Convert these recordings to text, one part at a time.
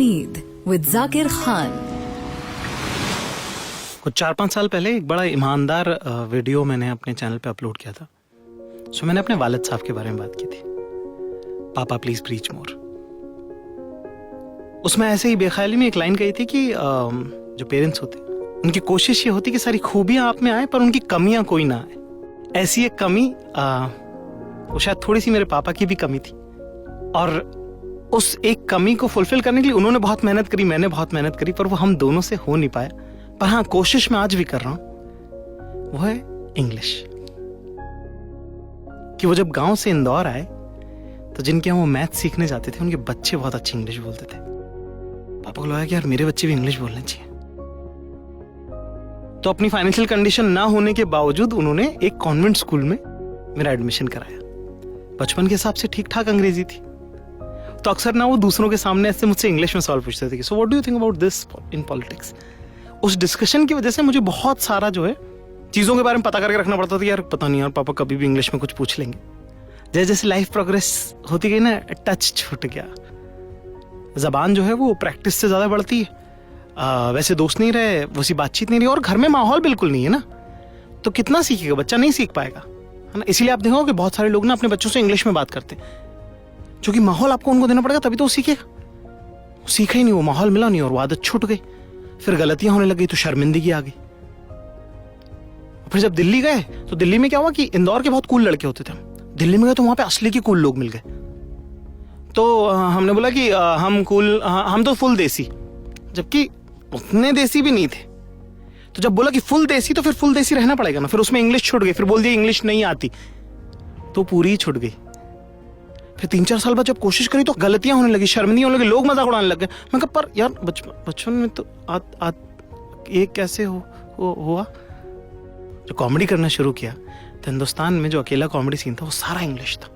उम्मीद विद जाकिर खान। कुछ 4-5 साल पहले एक बड़ा ईमानदार वीडियो मैंने अपने चैनल पे अपलोड किया था। सो मैंने अपने वालिद साहब के बारे में बात की थी, पापा प्लीज प्रीच मोर। उसमें ऐसे ही बेख्याली में एक लाइन कही थी कि जो पेरेंट्स होते हैं उनकी कोशिश ये होती कि सारी खूबियां आप में आए पर उनकी कमियां कोई ना आए। ऐसी एक कमी वो शायद थोड़ी सी मेरे पापा की भी कमी थी, और उस एक कमी को फुलफिल करने के लिए उन्होंने बहुत मेहनत करी, मैंने बहुत मेहनत करी, पर वो हम दोनों से हो नहीं पाया। पर हाँ, कोशिश मैं आज भी कर रहा हूं, वो है इंग्लिश। कि वो जब गांव से इंदौर आए तो जिनके यहाँ वो मैथ सीखने जाते थे उनके बच्चे बहुत अच्छी इंग्लिश बोलते थे। पापा को लगा कि यार मेरे बच्चे भी इंग्लिश बोलने चाहिए। तो अपनी फाइनेंशियल कंडीशन ना होने के बावजूद उन्होंने एक कॉन्वेंट स्कूल में मेरा एडमिशन कराया। बचपन के हिसाब से ठीक ठाक अंग्रेजी थी, तो अक्सर ना वो दूसरों के सामने ऐसे मुझसे इंग्लिश में सवाल पूछते थे कि so what do you think about this in politics. उस डिस्कशन की वजह से मुझे बहुत सारा जो है चीज़ों के बारे में पता करके रखना पड़ता था। यार पता नहीं यार पापा कभी भी इंग्लिश में कुछ पूछ लेंगे। जैसे जैसे लाइफ प्रोग्रेस होती गई ना, टच छूट गया। जबान जो है वो प्रैक्टिस से ज़्यादा बढ़ती है। वैसे दोस्त नहीं रहे, वैसी बातचीत नहीं रही, और घर में माहौल बिल्कुल नहीं है ना, तो कितना सीखेगा बच्चा, नहीं सीख पाएगा, है ना। इसीलिए आप देखोगे बहुत सारे लोग ना अपने बच्चों से इंग्लिश में बात करते हैं, क्योंकि माहौल आपको उनको देना पड़ेगा तभी तो वो सीखेगा। सीखा ही नहीं, वो माहौल मिला नहीं और वो आदत छूट गई। फिर गलतियां होने लगी तो शर्मिंदगी आ गई। फिर जब दिल्ली गए तो दिल्ली में क्या हुआ कि इंदौर के बहुत कूल लड़के होते थे, दिल्ली में गए तो वहां पे असली के कूल लोग मिल गए। तो हमने बोला कि हम कूल, हम तो फुल देसी, जबकि उतने देसी भी नहीं थे। तो जब बोला कि फुल देसी, तो फिर फुल देसी रहना पड़ेगा ना। फिर उसमें इंग्लिश छूट गई, फिर बोल दिया इंग्लिश नहीं आती, तो पूरी ही छूट गई। फिर 3-4 साल बाद जब कोशिश करी तो गलतियां होने लगी, शर्मिंदगी होने लगी, लोग मजाक उड़ाने लग गए। मैं कहा पर यार बचपन में तो ये कैसे हुआ। जो कॉमेडी करना शुरू किया तो हिंदुस्तान में जो अकेला कॉमेडी सीन था वो सारा इंग्लिश था।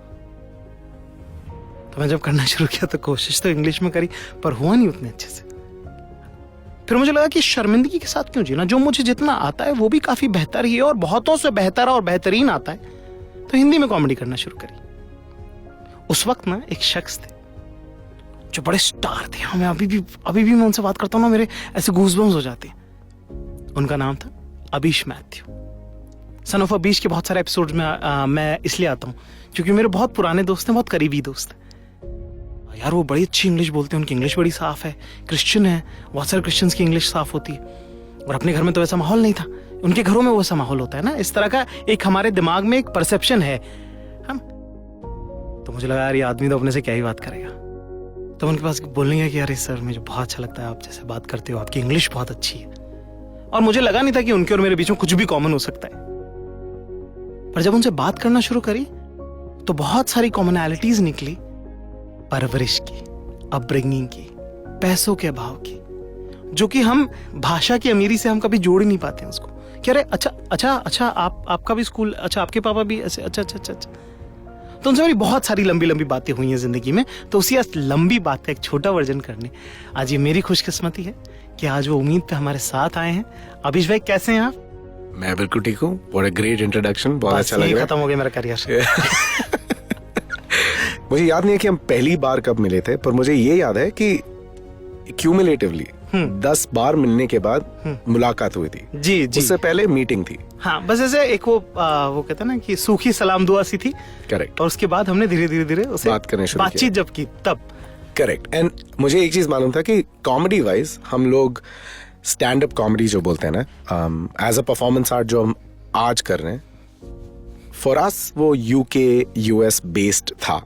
तो मैं जब करना शुरू किया तो कोशिश तो इंग्लिश में करी, पर हुआ नहीं उतने अच्छे से। फिर मुझे लगा कि शर्मिंदगी के साथ क्यों जीना, जो मुझे जितना आता है वो भी काफी बेहतर ही है और बहुतों से बेहतर और बेहतरीन आता है। तो हिंदी में कॉमेडी करना शुरू करी। उस वक्त ना एक शख्स थे जो बड़े स्टार थे, हमें अभी भी मैं उनसे बात करता हूँ ना, मेरे ऐसे गूज़बम्स हो जाते हैं। उनका नाम था Abish Matthew. Son of Abish के बहुत सारे एपिसोड्स में मैं इसलिए आता हूँ क्योंकि मेरे बहुत पुराने दोस्त हैं, बहुत करीबी दोस्त हैं यार। वो बड़ी अच्छी इंग्लिश बोलते हैं, उनकी इंग्लिश बड़ी साफ है, क्रिश्चियन है, बहुत सारे क्रिश्चियंस की इंग्लिश साफ होती है। और अपने घर में तो वैसा माहौल नहीं था, उनके घरों में वैसा माहौल होता है ना। इस तरह का एक हमारे दिमाग में एक परसेप्शन है हम। तो मुझे लगा यार ये आदमी तो अपने से क्या ही बात करेगा। तो उनके पास बोलने गया कि यार सर मुझे बहुत अच्छा लगता है आप जैसे बात करते हो, आपकी इंग्लिश बहुत अच्छी है। और मुझे लगा नहीं था कि उनके और मेरे बीच में कुछ भी कॉमन हो सकता है। पर जब उनसे बात करना शुरू करी तो बहुत सारी कॉमनैलिटीज निकली, परवरिश की, अपब्रिंगिंग की, पैसों के अभाव की, जो कि हम भाषा की अमीरी से हम कभी जोड़ ही नहीं पाते हैं उसको। कि अरे अच्छा आपका भी स्कूल, अच्छा आपके पापा भी ऐसे, अच्छा। तो उनसे मेरी बहुत सारी लंबी बातें हुई हैं जिंदगी में। तो उसी लंबी बात का एक छोटा वर्जन करने आज ये मेरी खुशकिस्मती है कि आज वो उम्मीद पे हमारे साथ आए हैं। अबीश भाई कैसे हैं आप? मैं बिल्कुल ठीक हूँ। व्हाट अ ग्रेट इंट्रोडक्शन, बहुत अच्छा लग रहा है। खत्म हो गया मेरा करियर। मुझे याद नहीं है कि हम पहली बार कब मिले थे, पर मुझे ये याद है कि क्यूमुलेटिवली 10 बार मिलने के बाद मुलाकात हुई थी। जी। उससे पहले मीटिंग थी। हाँ, बस ऐसे एक वो कहते हैं ना कि सूखी सलाम दुआ सी थी। करेक्ट। और उसके बाद हमने धीरे धीरे उसे बात करने शुरू किया, बातचीत जब की तब। करेक्ट। एंड मुझे एक चीज मालूम था कि कॉमेडी वाइज हम लोग स्टैंड अप कॉमेडी जो बोलते हैं ना, एज अ परफॉर्मेंस आर्ट जो हम आज कर रहे हैं, फॉर अस वो यूके US बेस्ड था।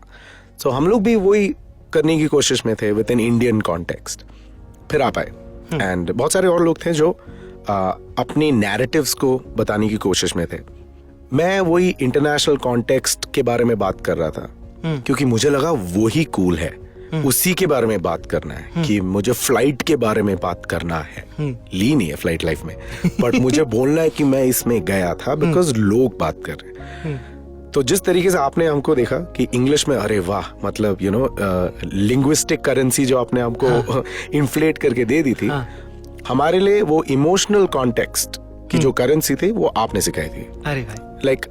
सो हम लोग भी वही करने की कोशिश में थे विद एन इंडियन कॉन्टेक्स्ट। फिर आप आए एंड बहुत सारे और लोग थे जो अपनी नैरेटिव्स को बताने की कोशिश में थे। मैं वही इंटरनेशनल कॉन्टेक्स्ट के बारे में बात कर रहा था क्योंकि मुझे लगा वो ही कूल है, उसी के बारे में बात करना है। कि मुझे फ्लाइट के बारे में बात करना है, ली नहीं है फ्लाइट लाइफ में, बट मुझे बोलना है कि मैं इसमें गया था बिकॉज लोग बात कर रहे हैं। तो जिस तरीके से आपने हमको देखा कि इंग्लिश में, अरे वाह, मतलब लिंग्विस्टिक करेंसी जो आपने हमको इन्फ्लेट करके दे दी थी, हमारे लिए वो इमोशनल कॉन्टेक्स्ट की जो करेंसी थी वो आपने सिखाई थी। अरे भाई, लाइक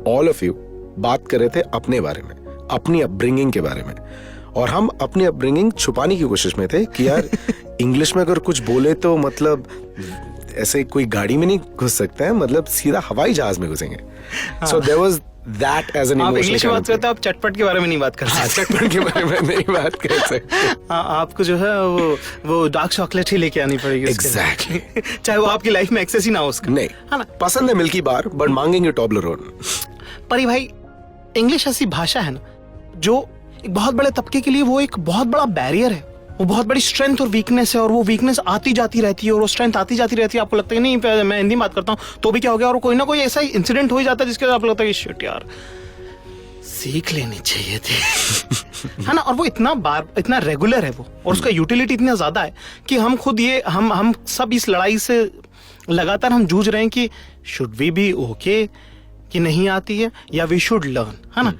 ऑल ऑफ यू बात कर रहे थे अपने बारे में, अपनी अपब्रिंगिंग के बारे में, और हम अपनी अपब्रिंगिंग छुपाने की कोशिश में थे कि यार इंग्लिश में अगर कुछ बोले तो मतलब ऐसे कोई गाड़ी में नहीं घुस सकते हैं, मतलब सीधा हवाई जहाज में घुसेंगे. So there was that age an आप इमोशनल. इंग्लिश में बात करते हो, आप चटपट के बारे में नहीं बात कर सकते. चटपट के बारे में नहीं बात कर सकते. आपको जो है वो डार्क चॉकलेट ही लेके आनी पड़ेगी उसके लिए. Exactly. चाहे वो आपकी लाइफ में एक्सेस ही ना हो उसका. नहीं, है ना. पसंद है मिल्की बार बट मांगेंगे टॉबलरोन. पर ये भाई इंग्लिश ऐसी भाषा है ना जो एक बहुत बड़े तबके के लिए वो एक बहुत बड़ा बैरियर है. वो बहुत बड़ी स्ट्रेंथ और वीकनेस है, और वो वीकनेस आती जाती रहती है और वो स्ट्रेंथ आती जाती रहती है. आपको लगता है नहीं मैं हिंदी में बात करता हूँ तो भी क्या हो गया, और कोई ना कोई ऐसा इंसिडेंट हो ही जाता है जिसके बाद आपको लगता है कि शिट यार सीख लेनी चाहिए थी. है ना. और वो इतना रेगुलर है वो, और उसका यूटिलिटी इतना ज्यादा है कि हम खुद ये हम सब इस लड़ाई से लगातार हम जूझ रहे हैं कि शुड वी बी ओके कि नहीं आती है, या वी शुड लर्न. है ना.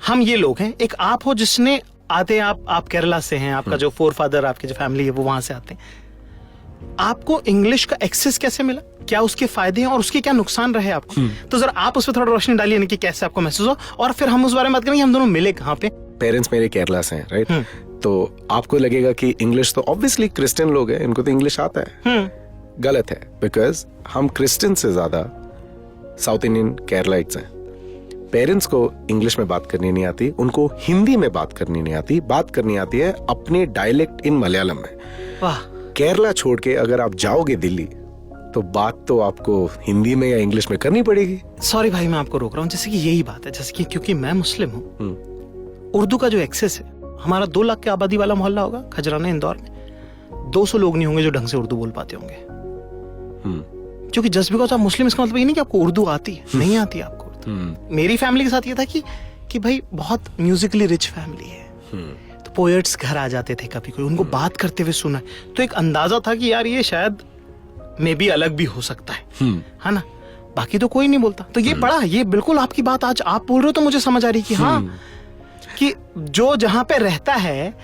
हम ये लोग हैं. एक आप हो जिसने आते हैं, आप केरला से हैं, आपका जो फोरफादर आपकी जो फैमिली है वो वहां से आते हैं. आपको इंग्लिश का एक्सेस कैसे मिला, क्या उसके फायदे हैं और उसके क्या नुकसान रहे आपको? तो जरा आप उस पर थोड़ा रोशनी डालिए ना कि कैसे आपको महसूस हो, और फिर हम उस बारे में बात करेंगे हम दोनों मिले कहाँ पे. पेरेंट्स मेरे केरला से हैं, राइट. तो आपको लगेगा कि इंग्लिश तो ऑब्वियसली क्रिश्चियन लोग हैं, इनको तो इंग्लिश आता है. गलत है, बिकॉज हम क्रिश्चियन से ज्यादा साउथ इंडियन केरलाइट्स हैं. पेरेंट्स को इंग्लिश में बात करनी नहीं आती, उनको हिंदी में बात करनी नहीं आती, बात करनी आती है अपने डायलेक्ट इन मलयालम में. वाह. केरला छोड़ के अगर आप जाओगे दिल्ली तो बात तो आपको हिंदी में या इंग्लिश में करनी पड़ेगी. सॉरी भाई मैं आपको रोक रहा हूँ. जैसे कि यही बात है, जैसे कि क्योंकि मैं मुस्लिम हूँ, उर्दू का जो एक्सेस है, हमारा 2 लाख की आबादी वाला मोहल्ला होगा खजराना इंदौर में, 200 लोग नहीं होंगे जो ढंग से उर्दू बोल पाते होंगे. क्योंकि जस्ट बिकॉज आप मुस्लिम इसका मतलब ये नहीं कि आपको उर्दू आती है, नहीं आती है आपको. मेरी फैमिली के साथ ये था कि भाई बहुत म्यूजिकली रिच फैमिली है, तो पोएट्स घर आ जाते थे कभी कोई, उनको बात करते हुए सुना, तो एक अंदाजा था कि यार ये शायद मे भी अलग भी हो सकता है ना. बाकी तो कोई नहीं बोलता. तो ये पढ़ा, ये बिल्कुल आपकी बात आज आप बोल रहे हो तो मुझे समझ आ रही कि हाँ, कि जो जहां पे रहता है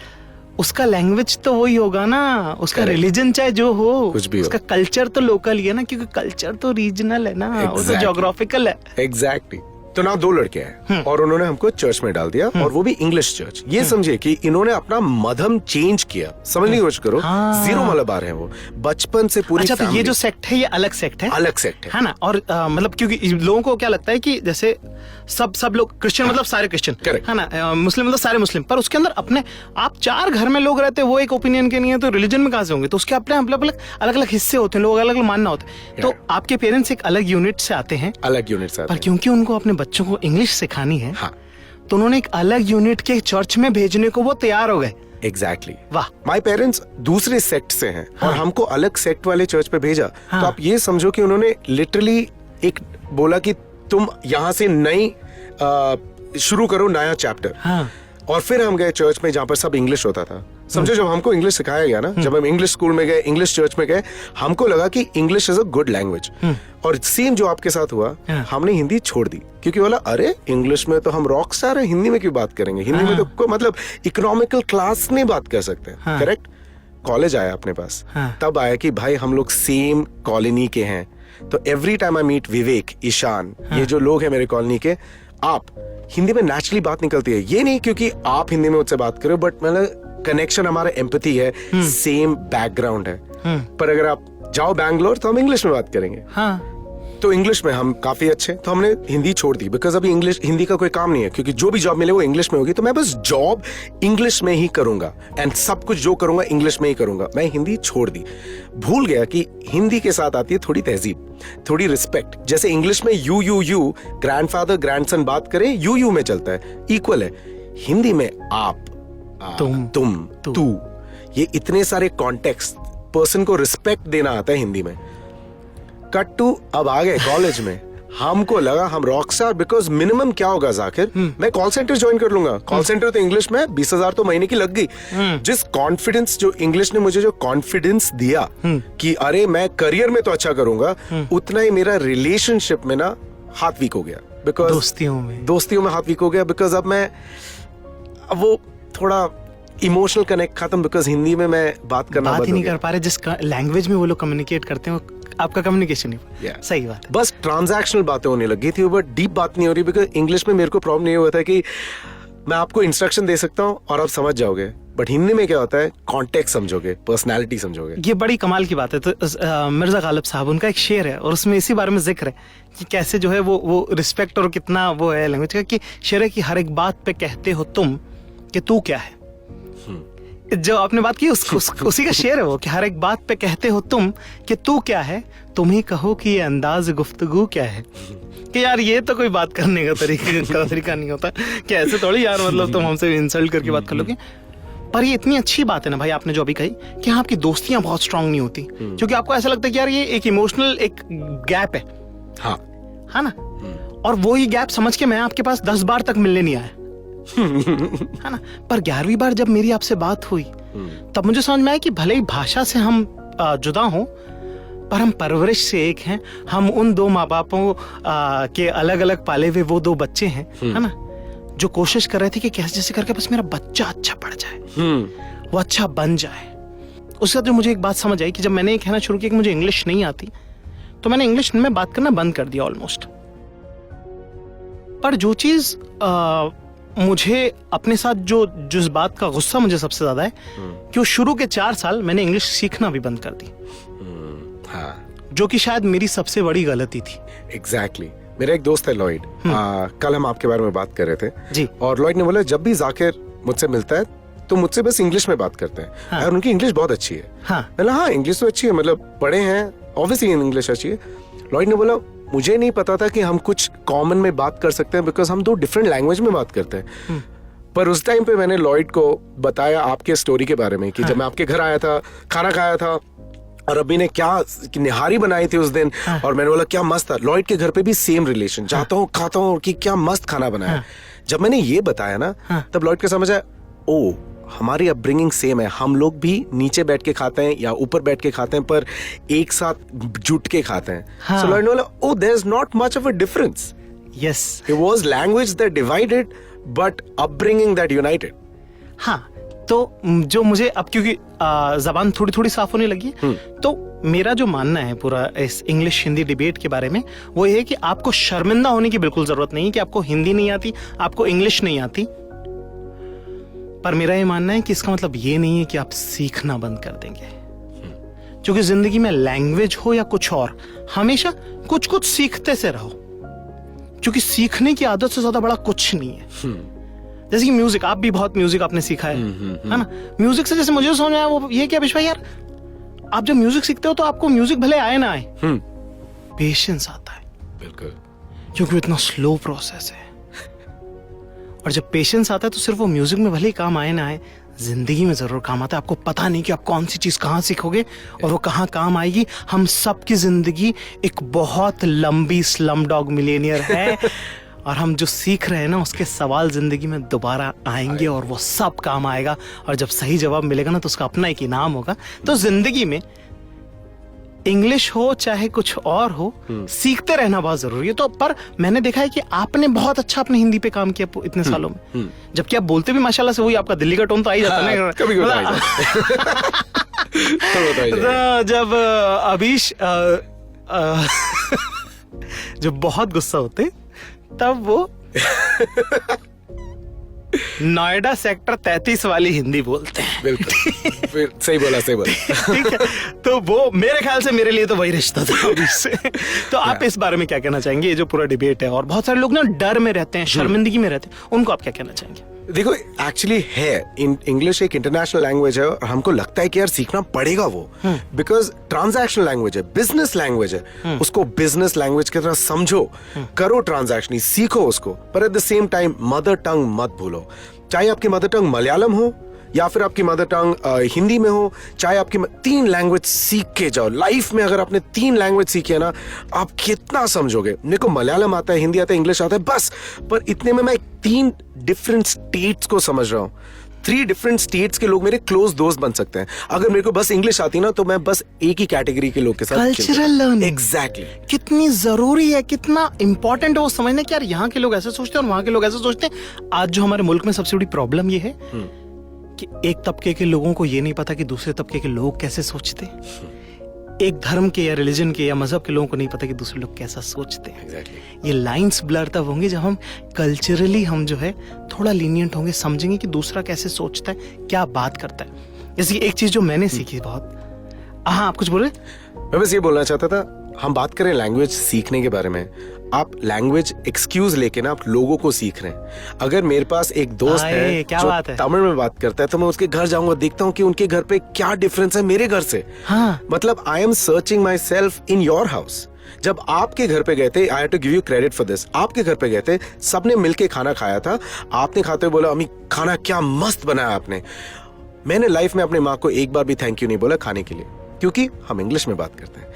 उसका लैंग्वेज तो वही होगा ना, उसका रिलीजन चाहे जो हो, कुछ भी उसका कल्चर तो लोकल ही है ना, क्योंकि कल्चर तो रीजनल है ना, वो तो ज्योग्राफिकल है. एग्जैक्टली. तो ना 2 लड़के हैं और उन्होंने हमको चर्च में डाल दिया, और वो भी इंग्लिश चर्च. ये समझिए कि इन्होंने अपना मधम चेंज किया. समझने की कोशिश करो. जीरो मलबार है वो बचपन से पूरी. अच्छा, तो ये जो सेक्ट है ये अलग सेक्ट है. अलग सेक्ट है ना. और मतलब क्योंकि लोगों को क्या लगता है कि जैसे सब लोग क्रिश्चियन मतलब सारे क्रिश्चियन है ना, मुस्लिम मतलब सारे मुस्लिम, पर उसके अंदर अपने आप 4 घर में लोग रहते हैं, वो एक ओपिनियन के नहीं है, तो रिलीजन में कहां से होंगे. तो उसके अपने अलग अलग हिस्से होते हैं, लोग अलग अलग मानना होता है. तो आपके पेरेंट्स एक अलग यूनिट से आते हैं, अलग यूनिट से आते पर क्योंकि उनको अपने बच्चों को इंग्लिश सिखानी है, तो उन्होंने एक अलग यूनिट के चर्च में भेजने को वो तैयार हो गए. एग्जैक्टली. वाह. माय पेरेंट्स दूसरे सेक्ट से हैं और हमको अलग सेक्ट वाले चर्च पे भेजा. तो आप ये समझो कि उन्होंने लिटरली एक बोला कि तुम यहाँ से नई शुरू करो, नया चैप्टर. और फिर हम गए चर्च में जहाँ पर सब इंग्लिश होता था. समझो जब हमको इंग्लिश सिखाया गया ना, जब हम इंग्लिश स्कूल में गए, इंग्लिश चर्च में गए, हमको लगा कि English is a good language. और सेम जो आपके साथ हुआ, हमने हिंदी छोड़ दी, क्योंकि बोला अरे इंग्लिश में तो हम रॉक स्टार हैं, हिंदी में क्यों बात करेंगे. हिंदी में तो मतलब इकोनॉमिकल क्लास नहीं बात कर सकते. करेक्ट. कॉलेज आया अपने पास, तब आया कि भाई हम लोग सेम कॉलोनी के हैं. तो एवरी टाइम आई मीट विवेक, ईशान, ये जो लोग हैं मेरे कॉलोनी के, आप हिंदी में नेचुरली बात निकलती है. ये नहीं क्योंकि आप हिंदी में मुझसे बात करो, बट मतलब कनेक्शन हमारा एम्पैथी है, सेम बैकग्राउंड है. पर अगर आप जाओ बैंगलोर तो हम इंग्लिश में बात करेंगे. तो इंग्लिश में हम काफी अच्छे, तो हमने हिंदी छोड़ दी, बिकॉज अभी हिंदी का कोई काम नहीं है, क्योंकि जो भी जॉब मिले वो इंग्लिश में होगी. तो मैं बस जॉब इंग्लिश में ही करूंगा, एंड सब कुछ जो करूंगा इंग्लिश में ही करूंगा. मैं हिंदी छोड़ दी. भूल गया कि हिंदी के साथ आती है थोड़ी तहजीब, थोड़ी रिस्पेक्ट. जैसे इंग्लिश में यू ग्रैंडफादर ग्रैंडसन बात करें, यू में चलता है, इक्वल है. हिंदी में आप, तुम, तू, ये इतने सारे कॉन्टेक्स्ट, पर्सन को रिस्पेक्ट देना आता है हिंदी में. कट टू अब आ गए कॉलेज में, हमको लगा हम रॉक स्टार, बिकॉज मिनिमम क्या होगा जाकिर, मैं कॉल सेंटर ज्वाइन कर लूंगा. कॉल सेंटर तो इंग्लिश में 20,000 तो महीने की लग गई. जिस कॉन्फिडेंस, जो इंग्लिश ने मुझे जो कॉन्फिडेंस दिया कि अरे मैं करियर में तो अच्छा करूंगा, उतना ही मेरा रिलेशनशिप में ना हाथ वीक हो गया. बिकॉज दोस्तियों में हाथ वीक हो गया, बिकॉज अब वो थोड़ा इमोशनल कनेक्ट खत्म, बिकॉज हिंदी में मैं बात करना ही नहीं कर पा रहे. जिस लैंग्वेज में वो लोग कम्युनिकेट करते हैं आपका कम्युनिकेशन नहीं. सही बात है. बस ट्रांजैक्शनल बातें होने लगी थी, बट डीप बात नहीं हो रही. बिकॉज इंग्लिश में मेरे को प्रॉब्लम नहीं हुआ था कि मैं आपको इंस्ट्रक्शन दे सकता हूँ और आप समझ जाओगे, बट हिंदी में क्या होता है, कॉन्टेक्स्ट समझोगे, पर्सनालिटी समझोगे। ये बड़ी कमाल की बात है। तो मिर्जा गालिब साहब, उनका एक शेर है और उसमें इसी बारे में जिक्र है कि कैसे जो है वो रिस्पेक्ट और कितना वो है लैंग्वेज का, कि शेर है कि हर एक बात पे कहते हो तुम कि तू क्या है। जो आपने बात की उसी का शेर है वो, कि हर एक बात पे कहते हो तुम कि तू क्या है, तुम ही कहो कि ये अंदाज गुफ्तगू क्या है। कि यार ये तो कोई बात करने का तरीका नहीं होता कि ऐसे थोड़ी यार, मतलब तुम हमसे इंसल्ट करके बात कर लोगे। पर ये इतनी अच्छी बात है ना भाई, आपने जो अभी कही कि आपकी दोस्तियां बहुत स्ट्रांग नहीं होती, क्योंकि आपको ऐसा लगता है कि यार ये एक इमोशनल एक गैप है। हाँ, है ना। और वो ही गैप समझ के मैं आपके पास 10 बार तक मिलने नहीं आया है ना। पर 11वीं बार जब मेरी आपसे बात हुई तब मुझे समझ में आया कि भले ही भाषा से हम जुदा हों, पर हम परवरिश से एक हैं। हम उन दो माँ बापों के अलग अलग पाले हुए वो दो बच्चे हैं, है ना, जो कोशिश कर रहे थे कि कैसे जैसे करके बस मेरा बच्चा अच्छा पढ़ जाए, वो अच्छा बन जाए। उसके बाद जो मुझे एक बात समझ आई कि जब मैंने ये कहना शुरू किया कि मुझे इंग्लिश नहीं आती, तो मैंने इंग्लिश में बात करना बंद कर दिया ऑलमोस्ट। पर जो चीज मुझे अपने साथ जिस बात का गुस्सा मुझे सबसे ज्यादा है कि वो शुरू के 4 साल मैंने इंग्लिश सीखना भी बंद कर दी। हाँ, जो कि शायद मेरी सबसे बड़ी गलती थी। एग्जैक्टली। मेरा एक दोस्त है लॉयड, कल हम आपके बारे में बात कर रहे थे जी, और लॉयड ने बोला जब भी जाकिर मुझसे मिलता है तो मुझसे बस इंग्लिश में बात करते हैं। हाँ, और उनकी इंग्लिश बहुत अच्छी है। हाँ, मतलब हाँ, इंग्लिश तो अच्छी है, मतलब पढ़े हैं, ऑब्वियसली इंग्लिश अच्छी है। लॉयड ने बोला मुझे नहीं पता था कि हम कुछ कॉमन में बात कर सकते हैं, बिकॉज हम 2 डिफरेंट लैंग्वेज में बात करते हैं। पर उस टाइम पे मैंने लॉयड को बताया आपके स्टोरी के बारे में कि जब मैं आपके घर आया था, खाना खाया था और अभी ने क्या निहारी बनाई थी उस दिन, और मैंने बोला क्या मस्त था। लॉयड के घर पे भी सेम रिलेशन, जाता हूँ खाता हूँ कि क्या मस्त खाना बनाया। जब मैंने ये बताया ना, तब लॉयड को समझ आया, ओ हमारी अपब्रिंगिंग सेम है, हम लोग भी नीचे बैठ के खाते हैं या ऊपर बैठ के खाते हैं, पर एक साथ जुट के खाते हैं। सो लॉयड ने बोला, oh there is not much of a difference. Yes, it was language that divided but upbringing that united. हाँ। तो जो मुझे अब क्योंकि जबान थोड़ी थोड़ी साफ होने लगी, तो मेरा जो मानना है पूरा इस इंग्लिश हिंदी डिबेट के बारे में, वो ये है कि आपको शर्मिंदा होने की बिल्कुल जरूरत नहीं है कि आपको हिंदी नहीं आती, आपको इंग्लिश नहीं आती। पर मेरा ये मानना है कि इसका मतलब ये नहीं है कि आप सीखना बंद कर देंगे, क्योंकि जिंदगी में लैंग्वेज हो या कुछ और, हमेशा कुछ कुछ सीखते से रहो, क्योंकि सीखने की आदत से ज्यादा बड़ा कुछ नहीं है। जैसे कि म्यूजिक, आप भी बहुत म्यूजिक आपने सीखा है ना। म्यूजिक से जैसे मुझे समझ आया वो ये कि अभिष भाई यार, आप जब म्यूजिक सीखते हो तो आपको म्यूजिक भले आए ना आए, पेशेंस आता है। बिल्कुल, क्योंकि इतना स्लो प्रोसेस है। और जब पेशेंस आता है तो सिर्फ वो म्यूजिक में भले ही काम आए ना आए, जिंदगी में जरूर काम आता है। आपको पता नहीं कि आप कौन सी चीज कहाँ सीखोगे और वो कहाँ काम आएगी। हम सबकी जिंदगी एक बहुत लंबी स्लमडॉग मिलियनियर है और हम जो सीख रहे हैं ना, उसके सवाल जिंदगी में दोबारा आएंगे और वो सब काम आएगा। और जब सही जवाब मिलेगा ना, तो उसका अपना एक इनाम होगा। तो जिंदगी में इंग्लिश हो चाहे कुछ और हो, सीखते रहना बहुत जरूरी है। तो पर मैंने देखा है कि आपने बहुत अच्छा अपने हिंदी पे काम किया इतने सालों में, जबकि आप बोलते भी माशाल्लाह से वही, आपका दिल्ली का टोन तो आ ही जाता है ना कभी तो जब अभीश जब बहुत गुस्सा होते तब वो नोएडा सेक्टर 33 वाली हिंदी बोलते हैं। बिल्कुल, फिर सही बोला। ठीक है, तो वो मेरे ख्याल से मेरे लिए तो वही रिश्ता था इससे। तो आप इस बारे में क्या कहना चाहेंगे? ये जो पूरा डिबेट है और बहुत सारे लोग ना डर में रहते हैं, शर्मिंदगी में रहते हैं, उनको आप क्या कहना चाहेंगे? देखो, एक्चुअली है, इंग्लिश एक इंटरनेशनल लैंग्वेज है और हमको लगता है कि यार सीखना पड़ेगा वो, बिकॉज ट्रांजैक्शनल लैंग्वेज है, बिजनेस लैंग्वेज है। उसको बिजनेस लैंग्वेज की तरह समझो, करो ट्रांजैक्शन, सीखो उसको, पर at the same time mother tongue मत भूलो। चाहे आपकी मदर टंग मलयालम हो या फिर आपकी मदर टंग हिंदी में हो, चाहे आपकी 3 लैंग्वेज सीख के जाओ। लाइफ में अगर आपने 3 लैंग्वेज सीखी है ना, आप कितना समझोगे। मेरे को मलयालम आता है, हिंदी आता है, इंग्लिश आता है, बस। पर इतने में मैं 3 डिफरेंट स्टेट्स को समझ रहा हूँ। 3 डिफरेंट स्टेट्स के लोग मेरे क्लोज दोस्त बन सकते हैं। अगर मेरे को बस इंग्लिश आती ना, तो मैं बस एक ही कैटेगरी के लोग के साथ। कल्चरल लर्निंग एग्जैक्टली कितनी जरूरी है, कितना इंपॉर्टेंट है वो समझना कि यार यहाँ के लोग ऐसे सोचते हैं और वहां के लोग ऐसे सोचते हैं। आज जो हमारे मुल्क में सबसे बड़ी प्रॉब्लम ये है कि एक तबके के लोगों को ये नहीं पता कि दूसरे तबके के लोग कैसे सोचते हैं। एक धर्म के या रिलीजन के या मजहब के लोगों को नहीं पता कि दूसरे लोग कैसा सोचते हैं। एग्जैक्टली। ये लाइंस ब्लर तब होंगे जब हम कल्चरली हम जो है थोड़ा लीनियंट होंगे, समझेंगे कि दूसरा कैसे सोचता है, क्या बात करता है। जैसे कि एक चीज जो मैंने सीखी बहुत, हाँ आप कुछ बोले? मैं बस ये बोलना चाहता था, हम बात करें लैंग्वेज सीखने के बारे में, आप लैंग्वेज एक्सक्यूज लेके ना आप लोगों को सीख रहे हैं। अगर मेरे पास एक दोस्त है जो तमिल में बात करता है तो मैं उसके घर जाऊंगा, देखता हूँ कि उनके घर पे क्या डिफरेंस है मेरे घर से। हाँ। मतलब I am searching myself in your house. जब आपके घर पे गए थे, I have to give you credit for this, आपके घर पे गए थे, सबने मिलके खाना खाया था, आपने खाते हुए बोला अम्मी खाना क्या मस्त बनाया आपने। मैंने लाइफ में अपनी माँ को एक बार भी थैंक यू नहीं बोला खाने के लिए, क्योंकि हम इंग्लिश में बात करते हैं।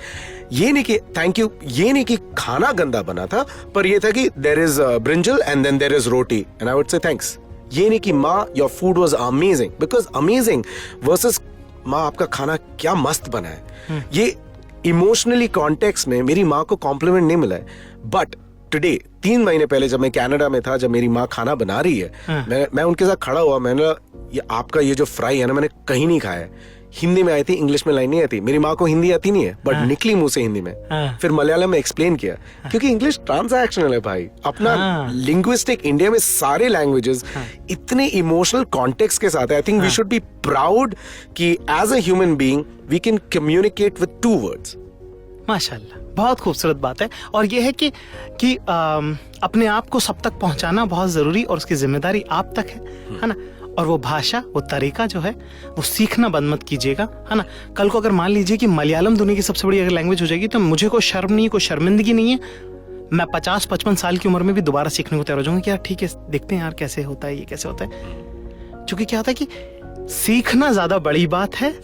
ये नहीं कि थैंक यू, ये नहीं कि खाना गंदा बना था, पर ये था कि there is brinjal and then there is roti and I would say thanks. ये नहीं कि माँ your food was amazing, because amazing versus माँ आपका खाना क्या मस्त बना है। ये इमोशनली कॉन्टेक्स्ट में मेरी माँ को कॉम्प्लीमेंट नहीं मिला है। बट टुडे 3 महीने पहले जब मैं कनाडा में था, जब मेरी माँ खाना बना रही है, मैं उनके साथ खड़ा हुआ, मैंने ये आपका ये जो फ्राई है ना मैंने कहीं नहीं खाया है। हिंदी में आई थी, इंग्लिश में लाइन नहीं आती। मेरी माँ को हिंदी आती नहीं है, बट निकली मुंह से हिंदी में। फिर मलयालम में एक्सप्लेन किया, क्योंकि इंग्लिश ट्रांजैक्शनल है भाई। अपना लिंग्विस्टिक इंडिया में सारे लैंग्वेजेस इतने इमोशनल कॉन्टेक्स्ट के साथ है। I think we should be proud कि as a human being we can communicate with 2 words. माशाल्लाह, बहुत खूबसूरत बात है। और ये है कि अपने आप को सब तक पहुंचाना बहुत जरूरी, और उसकी जिम्मेदारी आप तक है ना। और वो भाषा, वो तरीका जो है वो सीखना बंद मत कीजिएगा, है ना। कल को अगर मान लीजिए कि मलयालम दुनिया की सबसे बड़ी अगर लैंग्वेज हो जाएगी तो मुझे कोई शर्म नहीं, कोई शर्मिंदगी नहीं है। मैं 50-55 साल की उम्र में भी दोबारा सीखने को तैयार हो जाऊंगा कि यार ठीक है, देखते हैं यार कैसे होता है, ये कैसे होता है। क्योंकि क्या होता है कि सीखना ज्यादा बड़ी बात है,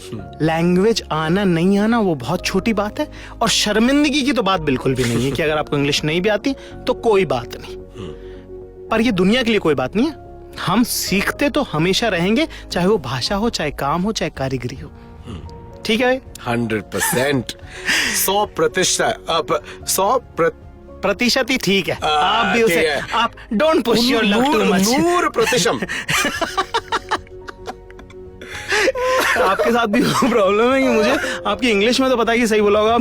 लैंग्वेज आना नहीं आना वो बहुत छोटी बात है। और शर्मिंदगी की तो बात बिल्कुल भी नहीं है कि अगर आपको इंग्लिश नहीं भी आती तो कोई बात नहीं। पर ये दुनिया के लिए कोई बात नहीं है। हम सीखते तो हमेशा रहेंगे, चाहे वो भाषा हो, चाहे काम हो, चाहे कारीगरी हो। ठीक है? 100%, 100% ही ठीक है। आप भी उसे, आप don't push your luck too much. 100%। आपके साथ भी प्रॉब्लम है कि मुझे आपकी इंग्लिश में तो पता है कि सही बोला होगा,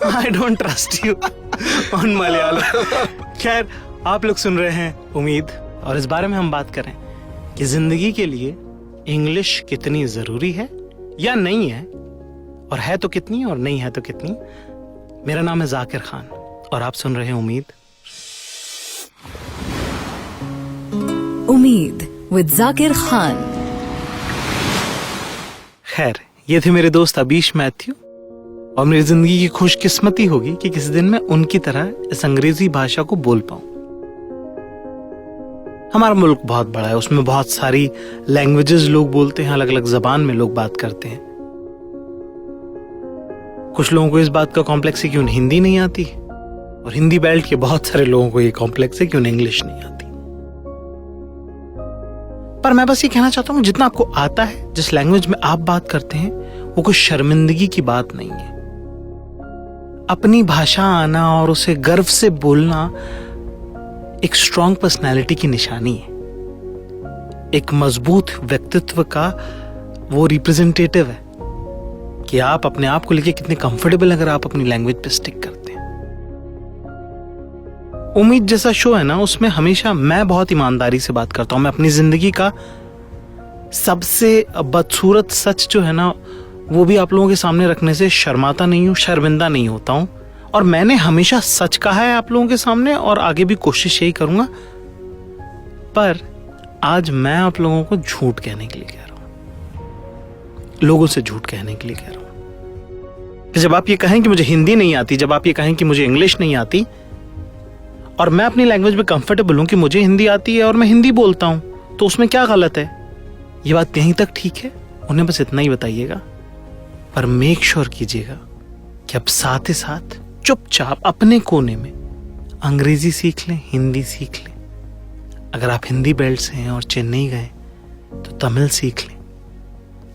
I don't trust you on Malayalam. खैर, आप लोग सुन रहे हैं उम्मीद, और इस बारे में हम बात करें कि जिंदगी के लिए इंग्लिश कितनी जरूरी है या नहीं है, और है तो कितनी और नहीं है तो कितनी। मेरा नाम है जाकिर खान और आप सुन रहे हैं उम्मीद। उम्मीद विद जाकिर खान। खैर, ये थे मेरे दोस्त अबीश मैथ्यू, और मेरी जिंदगी की खुशकिस्मती होगी कि किसी दिन मैं उनकी तरह इस अंग्रेजी भाषा को बोल पाऊं। हमारा मुल्क बहुत बड़ा है, उसमें बहुत सारी लैंग्वेजेस लोग बोलते हैं, अलग अलग जबान में लोग बात करते हैं। कुछ लोगों को इस बात का कॉम्प्लेक्स है कि उन्हें हिंदी नहीं आती, और हिंदी बेल्ट के बहुत सारे लोगों को ये कॉम्प्लेक्स है कि उन्हें इंग्लिश नहीं आती। पर मैं बस ये कहना चाहता हूं, जितना आपको आता है, जिस लैंग्वेज में आप बात करते हैं, वो कोई शर्मिंदगी की बात नहीं है। अपनी भाषा आना और उसे गर्व से बोलना एक स्ट्रॉन्ग पर्सनैलिटी की निशानी है, एक मजबूत व्यक्तित्व का वो रिप्रेजेंटेटिव है कि आप अपने आप को लेके कितने कंफर्टेबल अगर आप अपनी लैंग्वेज पे स्टिक करते हैं। उम्मीद जैसा शो है ना, उसमें हमेशा मैं बहुत ईमानदारी से बात करता हूं। मैं अपनी जिंदगी का सबसे बदसूरत सच जो है ना, वो भी आप लोगों के सामने रखने से शर्माता नहीं हूं, शर्मिंदा नहीं होता हूं। और मैंने हमेशा सच कहा है आप लोगों के सामने, और आगे भी कोशिश यही करूंगा। पर आज मैं आप लोगों को झूठ कहने के लिए कह रहा हूं, लोगों से झूठ कहने के लिए कह रहा हूं। जब आप ये कहें कि मुझे हिंदी नहीं आती, जब आप ये कहें कि मुझे इंग्लिश नहीं आती, और मैं अपनी लैंग्वेज में कंफर्टेबल हूं कि मुझे हिंदी आती है और मैं हिंदी बोलता हूं, तो उसमें क्या गलत है? ये बात कहीं तक ठीक है? उन्हें बस इतना ही बताइएगा, पर मेक श्योर कीजिएगा कि अब साथ ही साथ चुपचाप अपने कोने में अंग्रेजी सीख लें, हिंदी सीख लें। अगर आप हिंदी बेल्ट से हैं और चेन्नई गए तो तमिल सीख लें।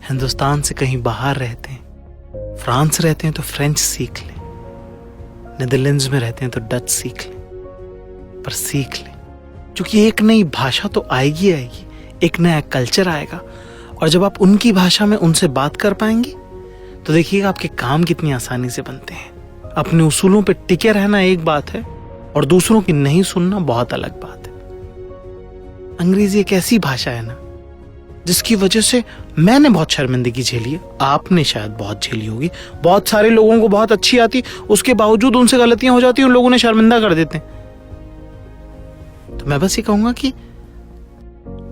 हिंदुस्तान से कहीं बाहर रहते हैं, फ्रांस रहते हैं तो फ्रेंच सीख लें। नीदरलैंड्स में रहते हैं तो डच सीख लें, पर सीख लें, क्योंकि एक नई भाषा तो आएगी, एक नया कल्चर आएगा। और जब आप उनकी भाषा में उनसे बात कर पाएंगे तो देखिएगा आपके काम कितनी आसानी से बनते हैं। अपने उसूलों पे टिके रहना एक बात है और दूसरों की नहीं सुनना बहुत अलग बात है। अंग्रेजी एक ऐसी भाषा है ना जिसकी वजह से मैंने बहुत शर्मिंदगी झेली है, आपने शायद बहुत झेली होगी। बहुत सारे लोगों को बहुत अच्छी आती, उसके बावजूद उनसे गलतियां हो जाती, उन लोगों ने शर्मिंदा कर देते हैं। तो मैं बस ये कहूंगा कि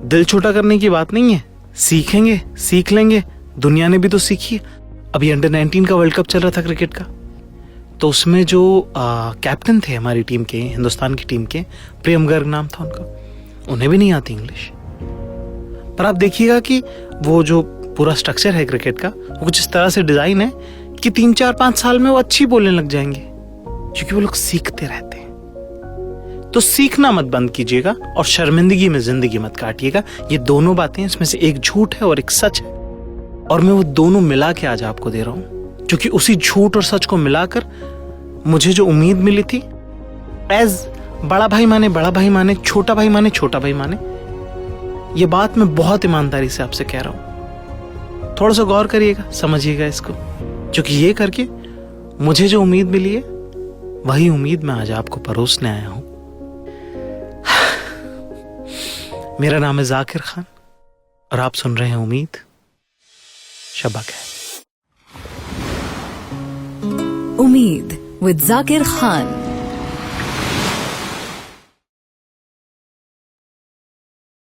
दिल छोटा करने की बात नहीं है, सीखेंगे, सीख लेंगे। दुनिया ने भी तो सीखी। अभी अंडर 19 का वर्ल्ड कप चल रहा था क्रिकेट का, तो उसमें जो कैप्टन थे हमारी टीम के, हिंदुस्तान की टीम के, प्रेम गर्ग नाम था उनका, उन्हें भी नहीं आती इंग्लिश। पर आप देखिएगा कि वो जो पूरा स्ट्रक्चर है क्रिकेट का, वो कुछ इस तरह से डिजाइन है कि 3, 4, 5 साल में वो अच्छी बोलने लग जाएंगे, क्योंकि वो लोग सीखते रहते हैं। तो सीखना मत बंद कीजिएगा और शर्मिंदगी में जिंदगी मत काटिएगा। ये दोनों बातें, इसमें से एक झूठ है और एक सच है, और मैं वो दोनों मिला के आज आपको दे रहा हूं, क्योंकि उसी झूठ और सच को मिलाकर मुझे जो उम्मीद मिली थी, एज बड़ा भाई माने बड़ा भाई माने, छोटा भाई माने छोटा भाई माने, ये बात मैं बहुत ईमानदारी से आपसे कह रहा हूं। थोड़ा सा गौर करिएगा, समझिएगा इसको, क्योंकि ये करके मुझे जो उम्मीद मिली है वही उम्मीद मैं आज आपको परोसने आया हूं। मेरा नाम है जाकिर खान और आप सुन रहे हैं उम्मीद। शब्बा खैर। उम्मीद विद जाकिर खान।